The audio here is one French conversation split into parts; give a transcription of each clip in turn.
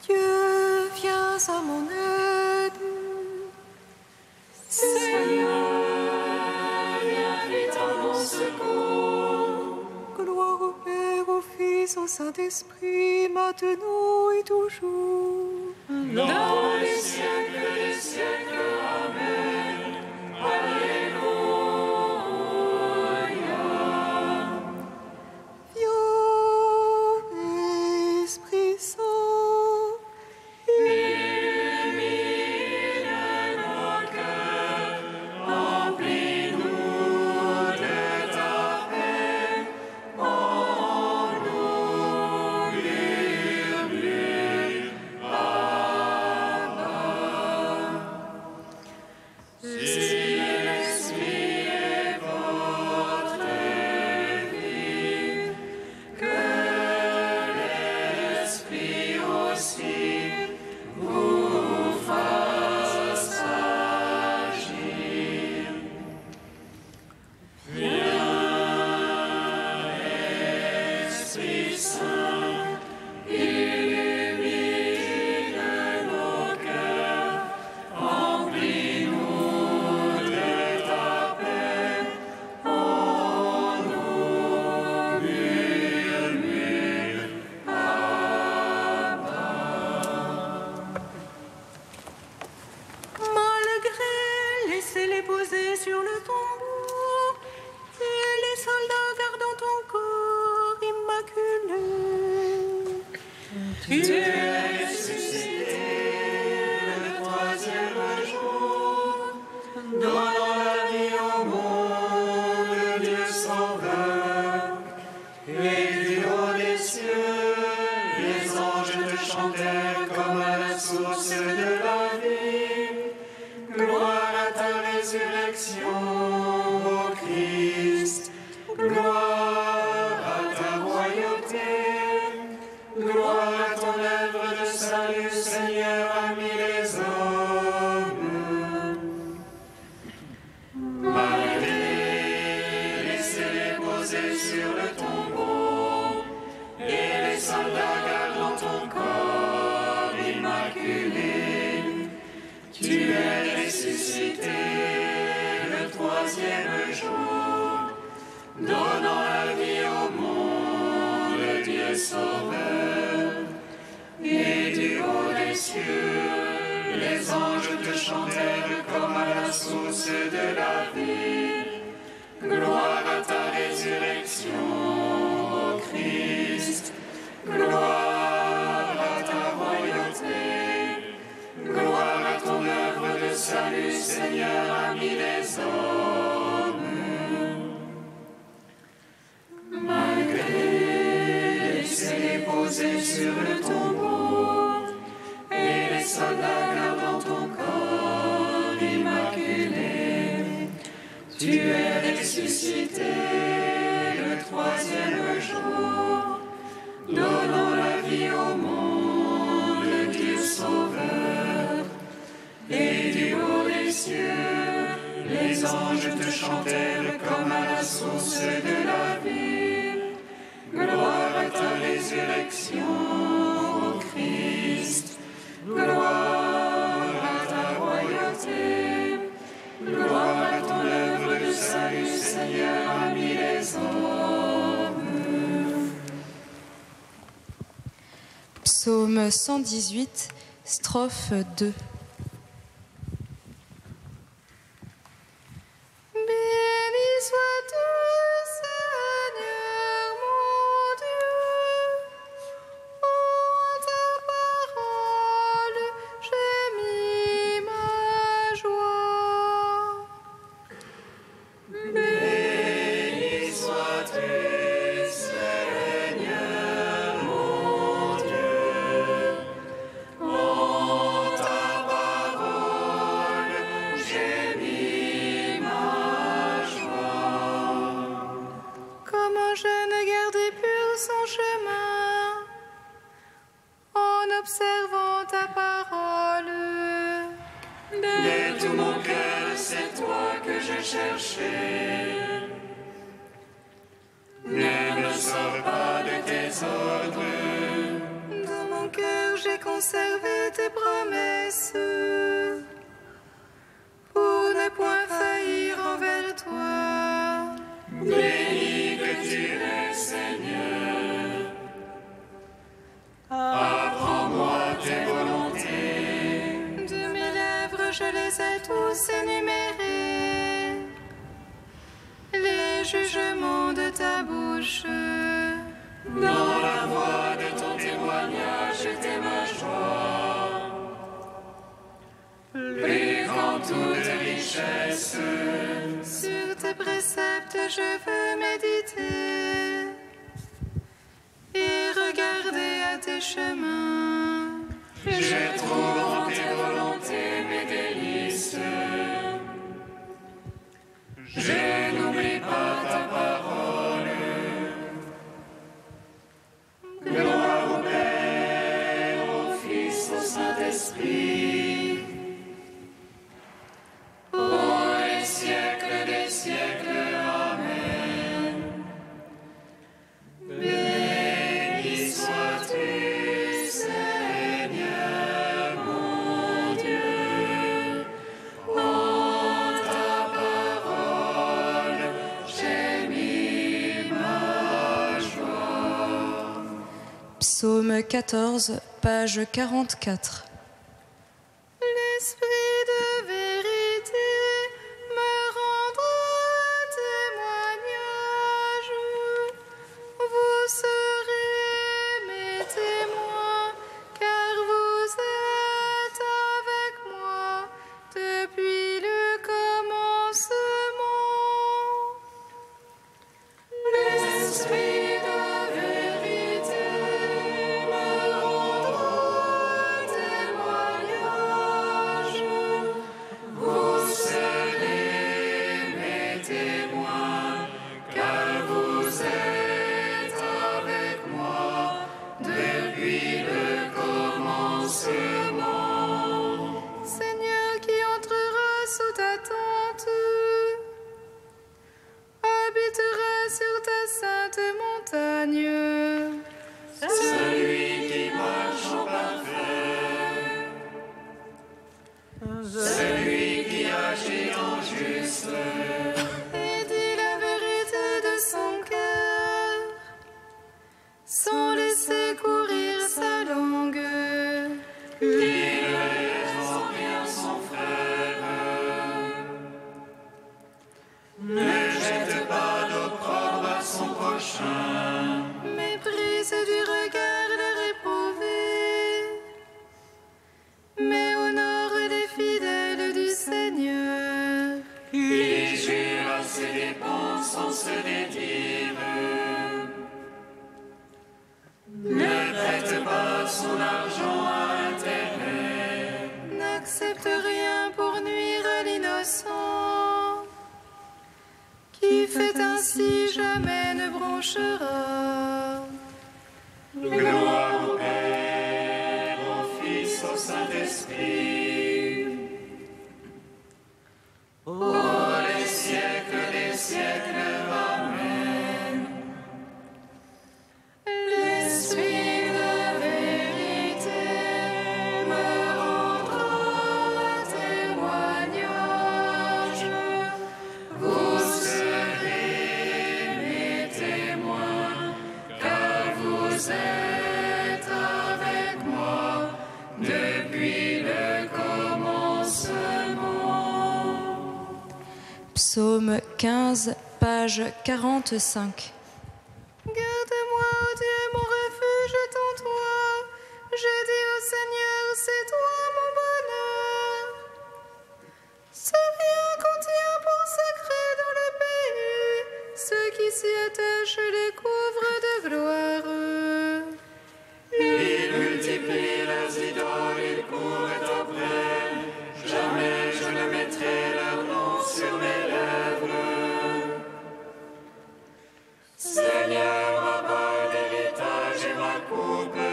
Dieu, viens à mon aide. Seigneur, viens vite à mon secours. Gloire au Père, au Fils, au Saint-Esprit, maintenant et toujours. Dans les siècles des siècles. Amen. Alléluia. Viens, Esprit Saint, Illumine nos cœurs, remplis-nous de ta paix, en nous murmure, Abba. Si l'Esprit est votre vie, que l'Esprit aussi vous fasse agir. Viens, Esprit Saint, illumine nos cœurs, remplis-nous de ta paix, en nous murmure, Abba. malgré, laissez-les poser sur le tombeau, et les soldats gardant ton corps immaculé. Tu es ressuscité le troisième jour, donnant la vie au monde, Dieu Sauveur. Et du haut des cieux, les anges te chantèrent comme à la source de la vie. Gloire à ta résurrection, ô Christ. Gloire à ta royauté. Gloire à ton œuvre de salut, Seigneur, ami les hommes. Malgré, laissez-les poser sur le tombeau, et les soldats gardant ton corps immaculé. Tu es ressuscité le troisième jour, donnant la vie au monde, Dieu Sauveur. Et du haut des cieux, les anges te chantèrent comme à la source de la vie. Gloire à ta résurrection, ô Christ. Gloire à ta royauté. Gloire à ton œuvre de salut, Seigneur, ami des hommes. Malgré, laissez-les poser sur le tombeau, et les soldats gardant ton corps immaculé. Tu es ressuscité le troisième jour, donnant la vie au monde, Dieu Sauveur. Et du haut des cieux, les anges te chantèrent comme à la source de la vie. Gloire à ta résurrection, ô Christ. Gloire à ta royauté. Gloire à ton œuvre de salut, Seigneur, ami les hommes. Psaume 118, strophe 2. Béni sois-tu, Seigneur mon Dieu. En ta parole, j'ai mis ma joie. Béni sois-tu, Seigneur mon Dieu. En ta parole, j'ai mis ma joie. Comme un jeune gardé pur son chemin, en observant ta parole. De tout mon cœur, c'est toi que je cherchais. Ne me sors pas de tes ordres. Dans mon cœur, j'ai conservé conserver tes promesses, pour ne point faillir envers toi. Béni que tu es, Seigneur. Apprends-moi tes volontés. De mes lèvres, je les ai tous énumérés, les jugements de ta bouche. Dans la voix de ton témoignage était ma joie. Plus qu'en toute richesse, sur tes préceptes je veux méditer et regarder à tes chemins. je trouve en tes volontés mes délices. Je n'oublie pas ta parole. Gloire au Père, au Fils, au Saint-Esprit, aux siècles des siècles. Amen. Béni sois-tu, Seigneur mon Dieu. En ta parole, j'ai mis ma joie. Psaume 14, page 44. L'esprit de vérité me rendra témoignage. Vous serez mes témoins, car vous êtes avec moi depuis le commencement. L'esprit de vérité me rendra témoignage. Vous serez mes témoins, car vous êtes avec moi depuis le commencement. Seigneur, qui entrera sous ta tente, habitera sur ta sainte montagne. Celui qui marche en parfait, celui qui agit en juste, Et dit la vérité de son cœur, sans laisser courir sa langue. qui ne laisse en rien son frère. Ne jette pas d'opprobre à son prochain. Méprise du regard le réprouvé, mais honore les fidèles du Seigneur. Qui jure à ses dépenses sans se dédire. Ne prête pas son argent à intérêt. N'accepte rien pour nuire à l'innocent. Qui fait ainsi jamais ne bronchera. Gloire au Père, au Fils, au Saint-Esprit. Pour les siècles des siècles. Amen. L'esprit de vérité me rendra témoignage. Vous serez mes témoins, car vous êtes avec moi depuis le commencement. Psaume 15, page 45. Garde-moi, ô Dieu, mon refuge est en toi. J'ai dit au Seigneur, c'est toi mon bonheur. Souviens qu'on t'y a consacré dans le pays. Ceux qui s'y attachent les couvrent de gloire. Ils multiplient leurs idoles, ils courent après. Jamais je ne mettrai leur nom sur mes lèvres. Seigneur, ma part d'héritage et ma coupe,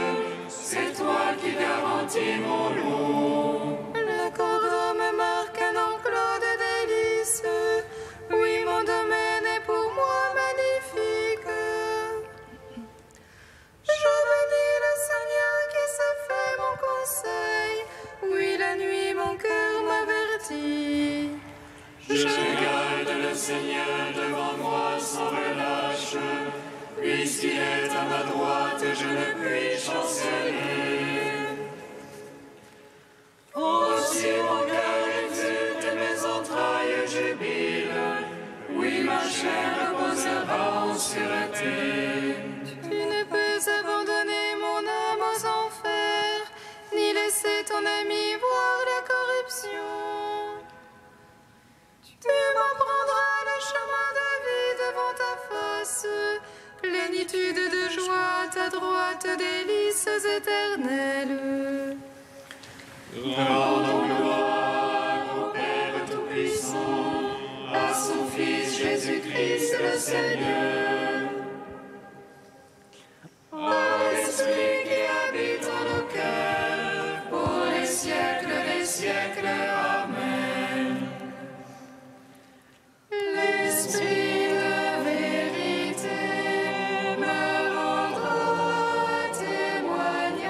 c'est toi qui garantis mon lot. Le corps me marque un enclos de délices. Oui, mon domaine est pour moi magnifique. Je bénis le Seigneur qui se fait mon conseil. je ne puis chanceler. Aussi mon cœur exulte et mes entrailles jubilent. Oui, ma chair reposera en sûreté. Tu ne peux abandonner mon âme aux enfers, ni laisser ton ami voir la corruption. Tu m'apprendras le chemin de vie devant ta face, plénitude de joie, ta droite, délices éternelles. Rendons gloire au Père Tout-Puissant, à son Fils Jésus-Christ le Seigneur, à l'Esprit qui habite en nos cœurs, pour les siècles des siècles. Amen. L'Esprit de vérité me rendra témoignage.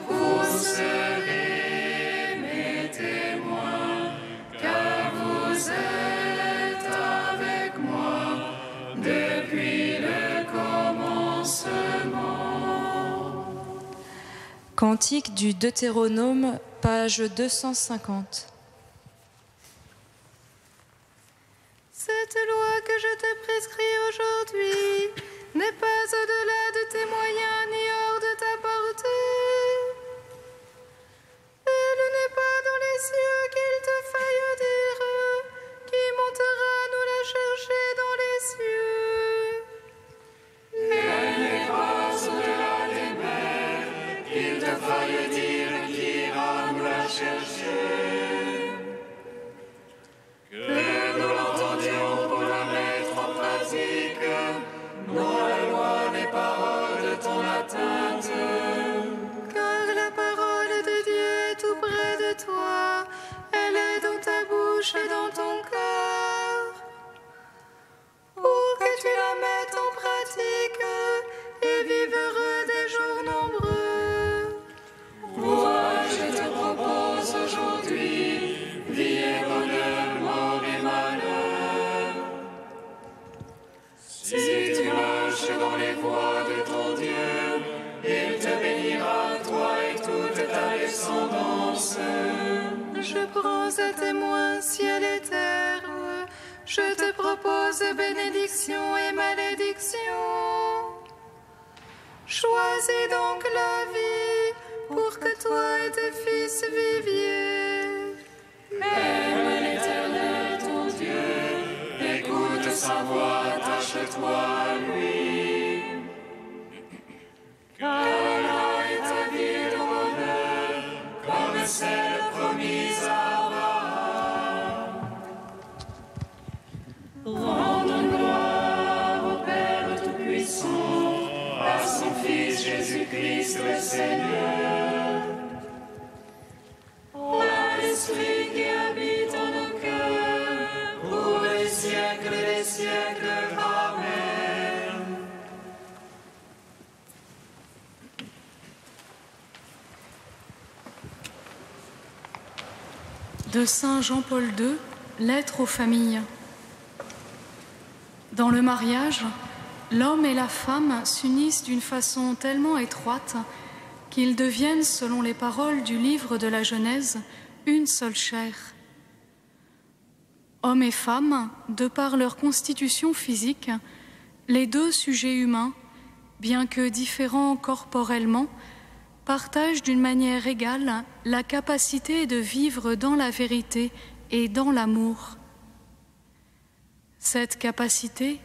Vous serez mes témoins, car vous êtes avec moi depuis le commencement. Cantique du Deutéronome, page 250. Cette loi que je te prescris aujourd'hui n'est pas au-delà de tes moyens ni hors de ta portée. Elle n'est pas dans les cieux qu'il te faille dire, qui montera nous la chercher dans les cieux. Elle n'est pas au-delà des mers, qu'il te faille dire qui ira nous la chercher. Que nous l'entendions pour la mettre en pratique, dont la loi des paroles de ton atteinte. Car la parole de Dieu est tout près de toi, elle est dans ta bouche et dans ton cœur. Pour que tu la mettes en pratique et vives heureux des jours nombreux. Vois, je te propose aujourd'hui vie et bonheur, mort et malheur. Si tu marches dans les voies de ton Dieu, il te bénira, toi et toute ta descendance. Je prends à témoin ciel et terre, je te propose bénédiction et malédiction. Choisis donc la vie pour que toi et tes fils viviez. Aime l'Éternel ton Dieu, écoute sa voix, attache-toi à lui. Car là est ta vie de bonheur, comme celle promise à Abraham. Rendons gloire au Père Tout-Puissant, à son Fils Jésus-Christ le Seigneur, à l'Esprit qui habite en nos cœurs, pour les siècles des siècles. Amen. De Saint Jean-Paul II, lettre aux familles. Dans le mariage, l'homme et la femme s'unissent d'une façon tellement étroite qu'ils deviennent, selon les paroles du livre de la Genèse, une seule chair. Hommes et femmes, de par leur constitution physique, les deux sujets humains, bien que différents corporellement, partagent d'une manière égale la capacité de vivre dans la vérité et dans l'amour. Cette capacité,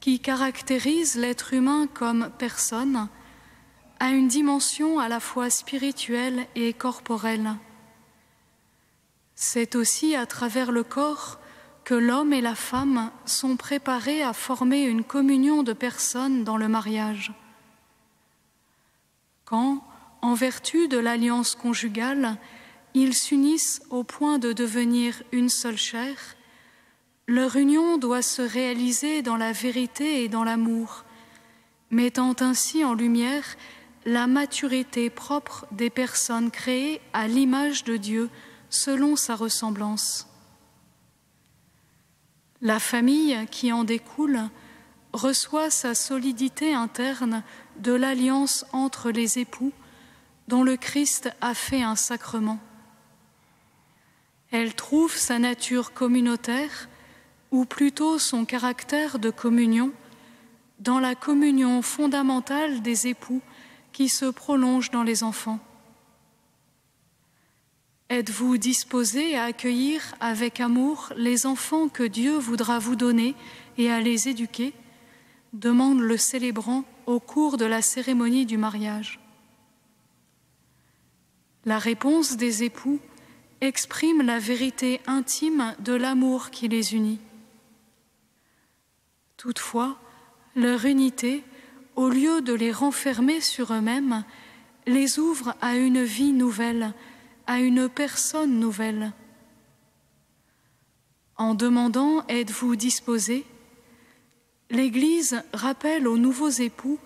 qui caractérise l'être humain comme personne, a une dimension à la fois spirituelle et corporelle. C'est aussi à travers le corps que l'homme et la femme sont préparés à former une communion de personnes dans le mariage. Quand, en vertu de l'alliance conjugale, ils s'unissent au point de devenir une seule chair, leur union doit se réaliser dans la vérité et dans l'amour, mettant ainsi en lumière la maturité propre des personnes créées à l'image de Dieu selon sa ressemblance. La famille qui en découle reçoit sa solidité interne de l'alliance entre les époux dont le Christ a fait un sacrement. Elle trouve sa nature communautaire, ou plutôt son caractère de communion, dans la communion fondamentale des époux qui se prolonge dans les enfants. Êtes-vous disposés à accueillir avec amour les enfants que Dieu voudra vous donner et à les éduquer ? Demande le célébrant au cours de la cérémonie du mariage. La réponse des époux exprime la vérité intime de l'amour qui les unit. Toutefois, leur unité, au lieu de les renfermer sur eux-mêmes, les ouvre à une vie nouvelle, à une personne nouvelle. En demandant « Êtes-vous disposés ?», l'Église rappelle aux nouveaux époux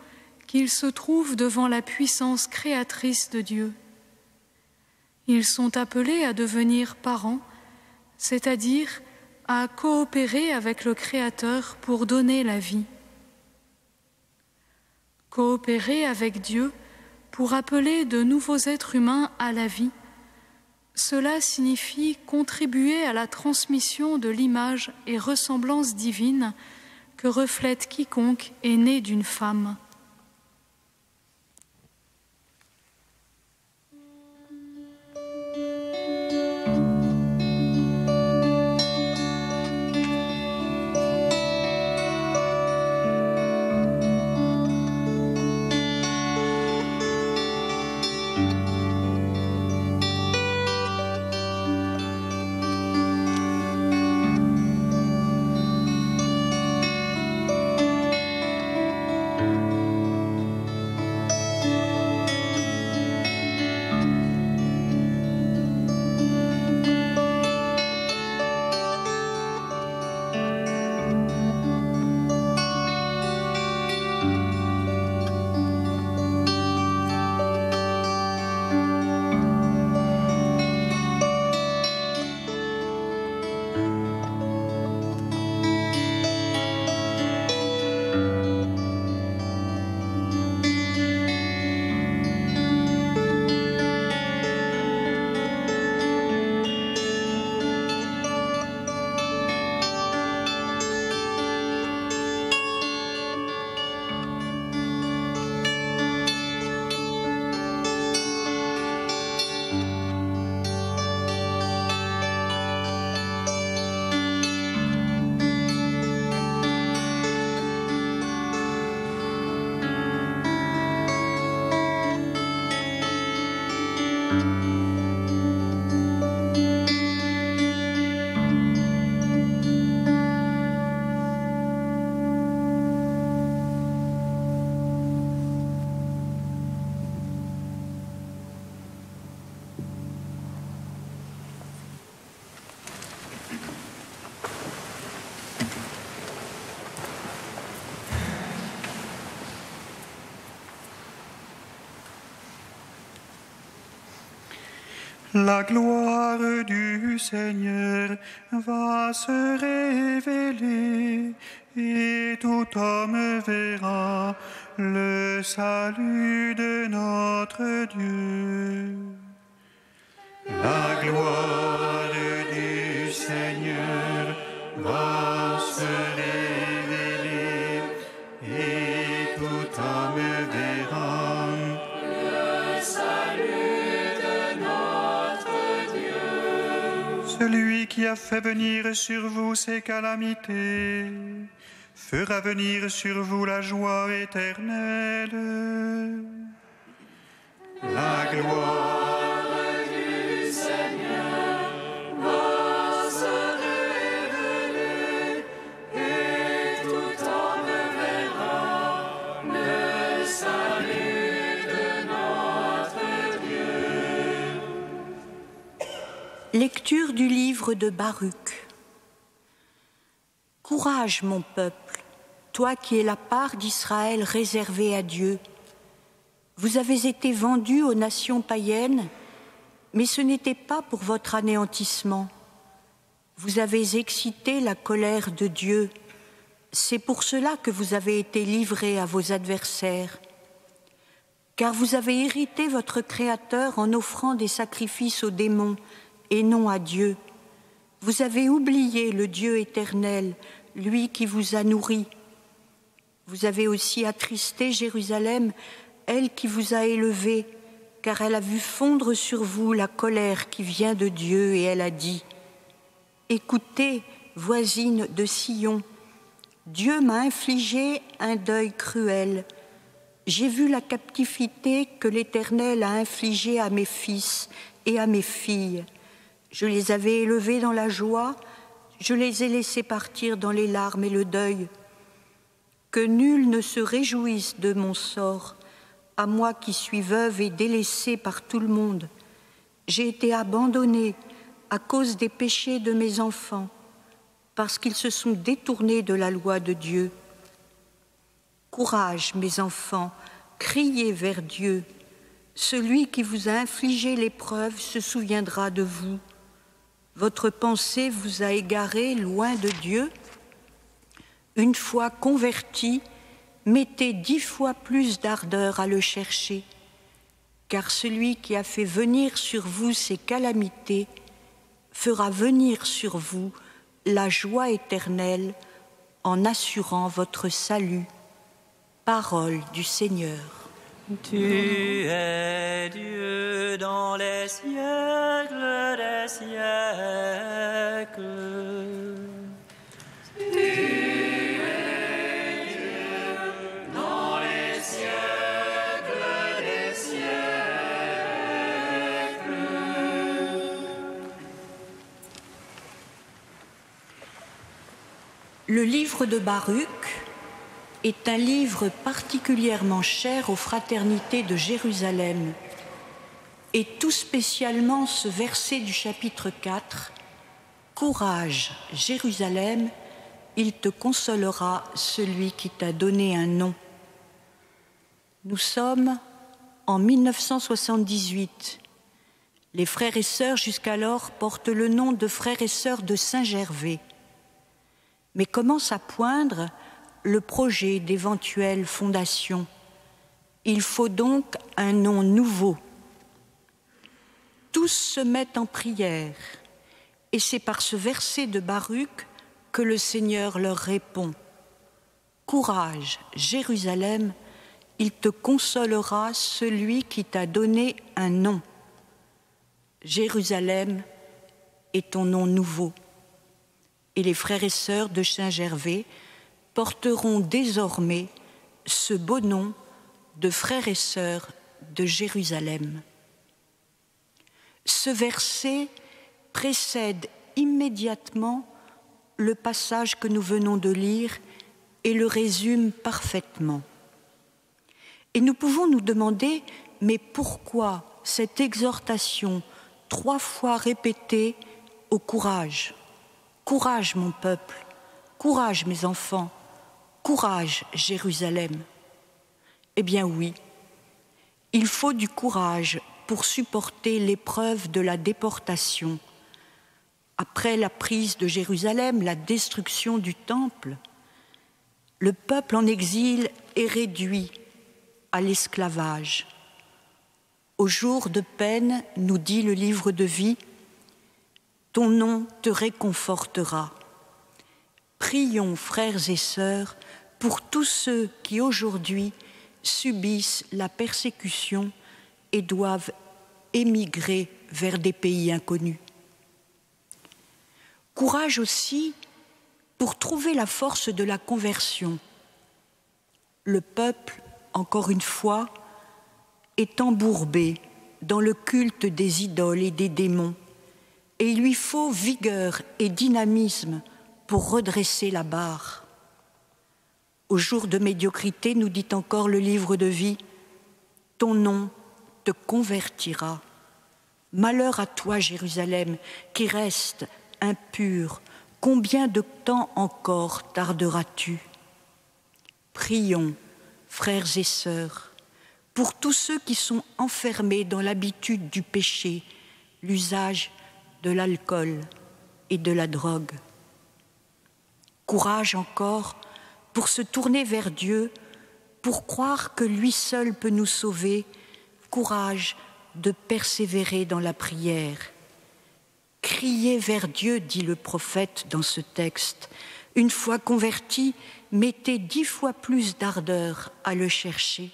qu'ils se trouvent devant la puissance créatrice de Dieu. Ils sont appelés à devenir parents, c'est-à-dire à coopérer avec le Créateur pour donner la vie. Coopérer avec Dieu pour appeler de nouveaux êtres humains à la vie, cela signifie contribuer à la transmission de l'image et ressemblance divine que reflète quiconque est né d'une femme. La gloire du Seigneur va se révéler et tout homme verra le salut de notre Dieu. La gloire du Seigneur va se révéler et tout homme verra le salut de notre Dieu. Celui qui a fait venir sur vous ces calamités fera venir sur vous la joie éternelle. La gloire du Seigneur va se révéler et tout homme verra le salut de notre Dieu. Lecture du livre de Baruch. Courage, mon peuple, toi qui es la part d'Israël réservée à Dieu. Vous avez été vendus aux nations païennes, mais ce n'était pas pour votre anéantissement. Vous avez excité la colère de Dieu. C'est pour cela que vous avez été livrés à vos adversaires, car vous avez irrité votre Créateur en offrant des sacrifices aux démons et non à Dieu. Vous avez oublié le Dieu éternel, lui qui vous a nourri. Vous avez aussi attristé Jérusalem, elle qui vous a élevé, car elle a vu fondre sur vous la colère qui vient de Dieu, et elle a dit : écoutez, voisines de Sion, Dieu m'a infligé un deuil cruel. J'ai vu la captivité que l'Éternel a infligée à mes fils et à mes filles. Je les avais élevés dans la joie, je les ai laissés partir dans les larmes et le deuil. Que nul ne se réjouisse de mon sort, à moi qui suis veuve et délaissée par tout le monde. J'ai été abandonnée à cause des péchés de mes enfants, parce qu'ils se sont détournés de la loi de Dieu. Courage, mes enfants, criez vers Dieu. Celui qui vous a infligé l'épreuve se souviendra de vous. Votre pensée vous a égaré loin de Dieu. Une fois convertis, mettez 10 fois plus d'ardeur à le chercher, car celui qui a fait venir sur vous ces calamités fera venir sur vous la joie éternelle en assurant votre salut. Parole du Seigneur. Tu es Dieu dans les siècles des siècles. Tu es Dieu dans les siècles des siècles. Le livre de Baruch est un livre particulièrement cher aux fraternités de Jérusalem, et tout spécialement ce verset du chapitre 4, « Courage, Jérusalem, il te consolera celui qui t'a donné un nom ». Nous sommes en 1978. Les frères et sœurs jusqu'alors portent le nom de frères et sœurs de Saint-Gervais. Mais commence à poindre le projet d'éventuelle fondation. Il faut donc un nom nouveau. Tous se mettent en prière, et c'est par ce verset de Baruch que le Seigneur leur répond. « Courage, Jérusalem, il te consolera celui qui t'a donné un nom. Jérusalem est ton nom nouveau. » Et les frères et sœurs de Saint-Gervais porteront désormais ce beau nom de frères et sœurs de Jérusalem. Ce verset précède immédiatement le passage que nous venons de lire et le résume parfaitement. Et nous pouvons nous demander, mais pourquoi cette exhortation 3 fois répétée au courage ? Courage, mon peuple, courage, mes enfants, courage, Jérusalem. Eh bien oui, il faut du courage pour supporter l'épreuve de la déportation. Après la prise de Jérusalem, la destruction du temple, le peuple en exil est réduit à l'esclavage. Au jour de peine, nous dit le livre de vie, ton nom te réconfortera. Prions, frères et sœurs, pour tous ceux qui aujourd'hui subissent la persécution et doivent émigrer vers des pays inconnus. Courage aussi pour trouver la force de la conversion. Le peuple, encore une fois, est embourbé dans le culte des idoles et des démons, et il lui faut vigueur et dynamisme pour redresser la barre. Au jour de médiocrité, nous dit encore le livre de vie, ton nom te convertira. Malheur à toi, Jérusalem, qui reste impure. Combien de temps encore tarderas-tu? Prions, frères et sœurs, pour tous ceux qui sont enfermés dans l'habitude du péché, l'usage de l'alcool et de la drogue. Courage encore pour se tourner vers Dieu, pour croire que lui seul peut nous sauver, courage de persévérer dans la prière. Criez vers Dieu, dit le prophète dans ce texte. Une fois convertis, mettez 10 fois plus d'ardeur à le chercher.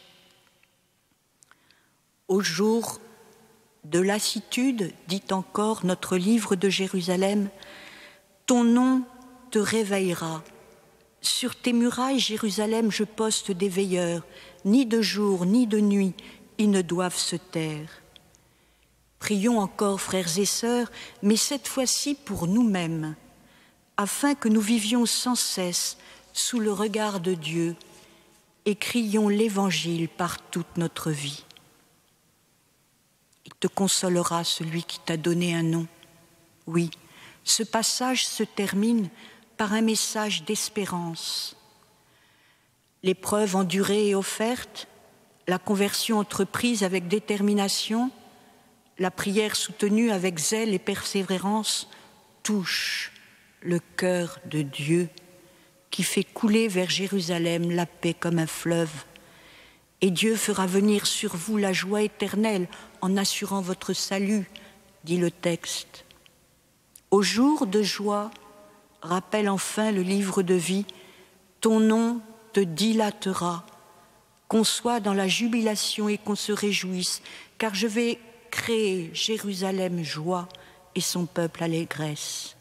Au jour de lassitude, dit encore notre livre de Jérusalem, ton nom te réveillera. Sur tes murailles, Jérusalem, je poste des veilleurs. Ni de jour, ni de nuit, ils ne doivent se taire. Prions encore, frères et sœurs, mais cette fois-ci pour nous-mêmes, afin que nous vivions sans cesse sous le regard de Dieu et crions l'Évangile par toute notre vie. Il te consolera celui qui t'a donné un nom. Oui, ce passage se termine par un message d'espérance. L'épreuve endurée et offerte, la conversion entreprise avec détermination, la prière soutenue avec zèle et persévérance touchent le cœur de Dieu qui fait couler vers Jérusalem la paix comme un fleuve. Et Dieu fera venir sur vous la joie éternelle en assurant votre salut, dit le texte. Au jour de joie, rappelle enfin le livre de vie, ton nom te dilatera, qu'on soit dans la jubilation et qu'on se réjouisse, car je vais créer Jérusalem joie et son peuple allégresse.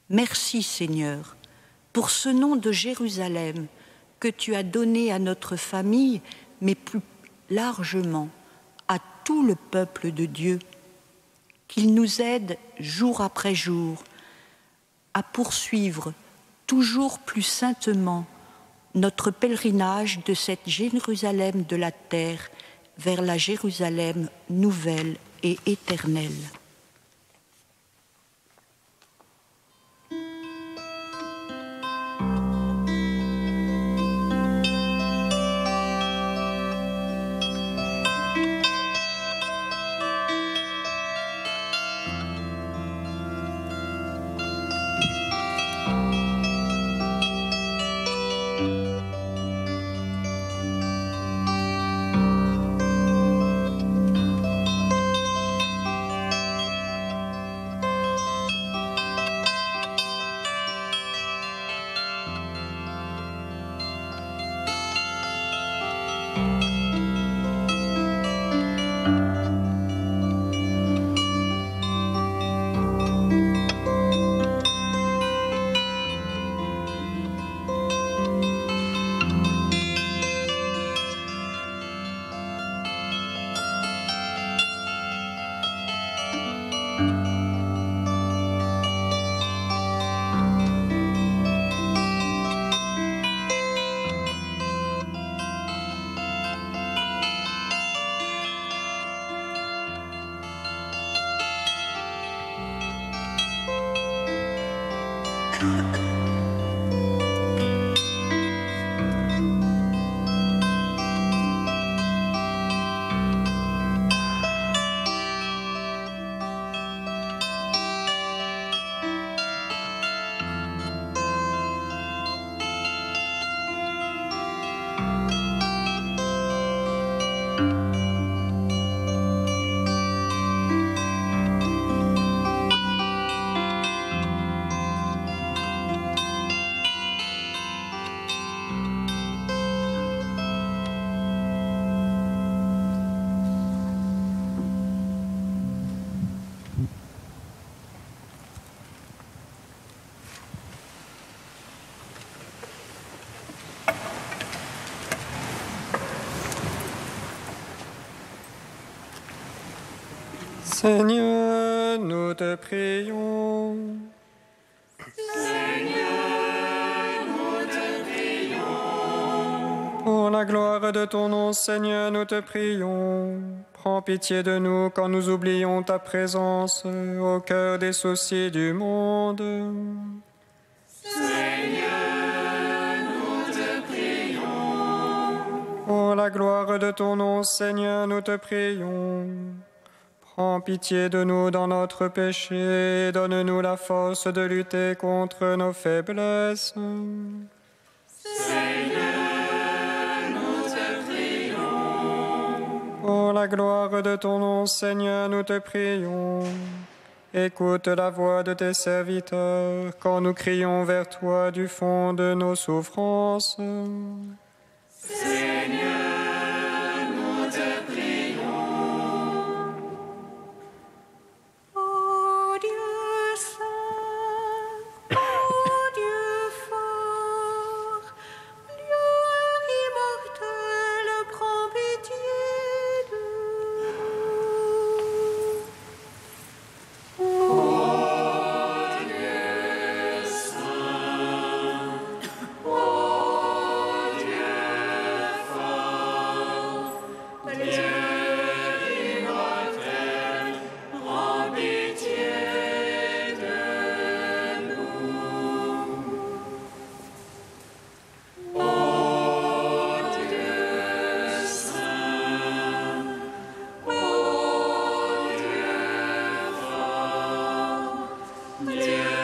Merci Seigneur pour ce nom de Jérusalem que tu as donné à notre famille, mais plus largement à tout le peuple de Dieu, qu'il nous aide jour après jour à poursuivre toujours plus saintement notre pèlerinage de cette Jérusalem de la terre vers la Jérusalem nouvelle et éternelle. Seigneur, nous te prions. Seigneur, nous te prions. Pour la gloire de ton nom, Seigneur, nous te prions. Prends pitié de nous quand nous oublions ta présence au cœur des soucis du monde. Seigneur, nous te prions. Pour la gloire de ton nom, Seigneur, nous te prions. Prends pitié de nous dans notre péché et donne-nous la force de lutter contre nos faiblesses. Pour la gloire de ton nom, Seigneur, nous te prions. Écoute la voix de tes serviteurs quand nous crions vers toi du fond de nos souffrances. Seigneur, nous te prions. Ô Dieu saint, ô Dieu fort, Dieu immortel, prends pitié de nous. Ô Dieu saint, ô Dieu fort, Dieu immortel, prends pitié de nous. Ô Dieu saint, ô Dieu fort, Dieu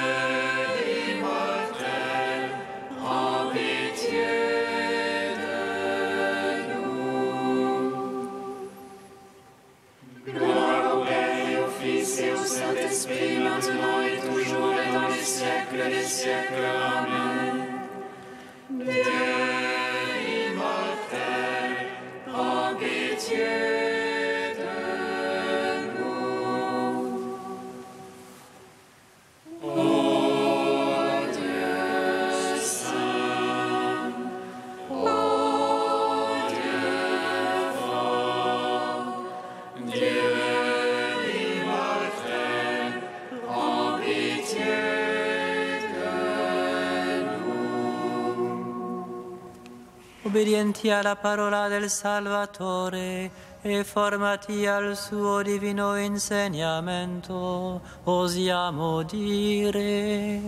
immortel, prends pitié de nous. Gloire au Père et au Fils et au Saint-Esprit, maintenant et toujours et dans les siècles des siècles. Amen. Dieu immortel, prends pitié de nous. Ô Dieu saint, ô Dieu fort, Dieu immortel, prends pitié de nous. Obbedienti alla parola del Salvatore e formati al suo divino insegnamento, osiamo dire: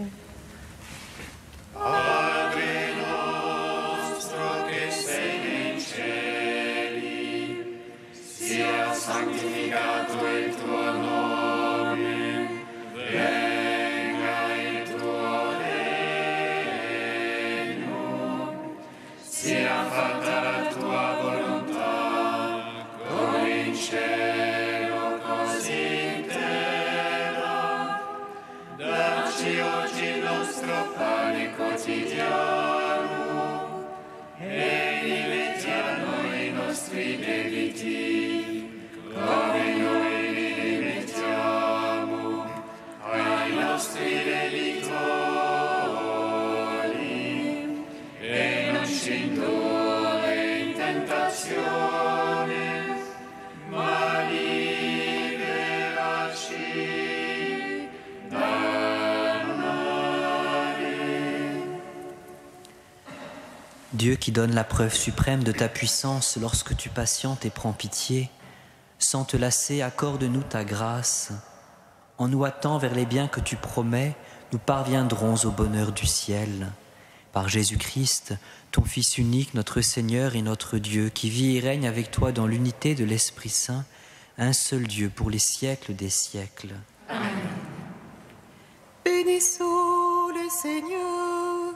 Padre nostro che sei nei cieli, sia santificato il tuo nome, venga il tuo regno, sia fatta la tua volontà, come in cielo così in terra. Dacci oggi il nostro pane quotidiano e rimetti a noi i nostri debiti, come noi li rimettiamo ai nostri debitori, e non ci indurre in tentazione, ma liberaci dal male. Dieu qui donne la preuve suprême de ta puissance lorsque tu patientes et prends pitié, sans te lasser, accorde-nous ta grâce. En nous hâtant vers les biens que tu promets, nous parviendrons au bonheur du ciel. Par Jésus-Christ, ton Fils unique, notre Seigneur et notre Dieu, qui vit et règne avec toi dans l'unité de l'Esprit Saint, un seul Dieu pour les siècles des siècles. Bénissons le Seigneur.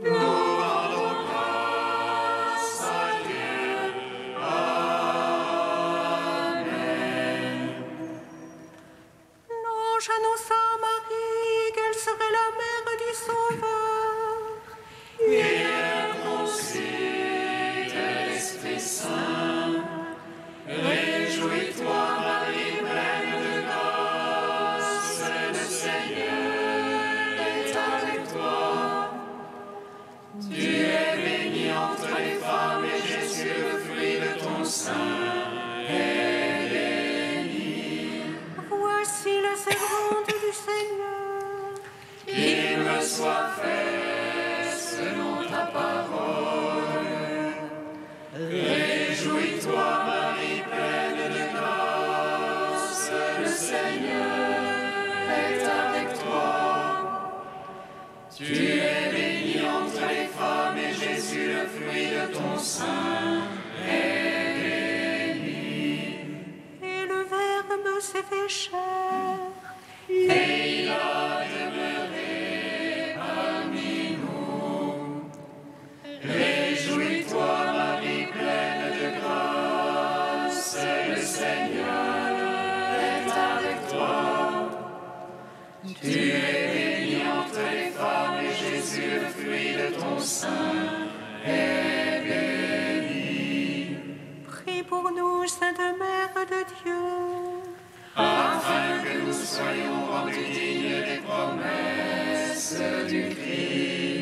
Nous rendons grâce à Dieu. Amen. L'ange annonça à Marie qu'elle serait la mère du Sauveur. Et elle conçut de l'Esprit Saint. Réjouis-toi, Marie, pleine de grâce, le Seigneur est avec toi. Tu es bénie entre les femmes et Jésus, le fruit de ton sein, est béni. Voici la servante du Seigneur. Qu'il me soit fait selon ta parole. Réjouis-toi, Marie, pleine de grâce, le Seigneur est avec toi. Tu es bénie entre les femmes et Jésus, le fruit de ton sein, est béni. Et le Verbe s'est fait chair. Et il a demeuré parmi nous. Réjouis-toi, Marie, pleine de grâce, pour nous, Sainte Mère de Dieu, afin que nous soyons rendus dignes des promesses du Christ.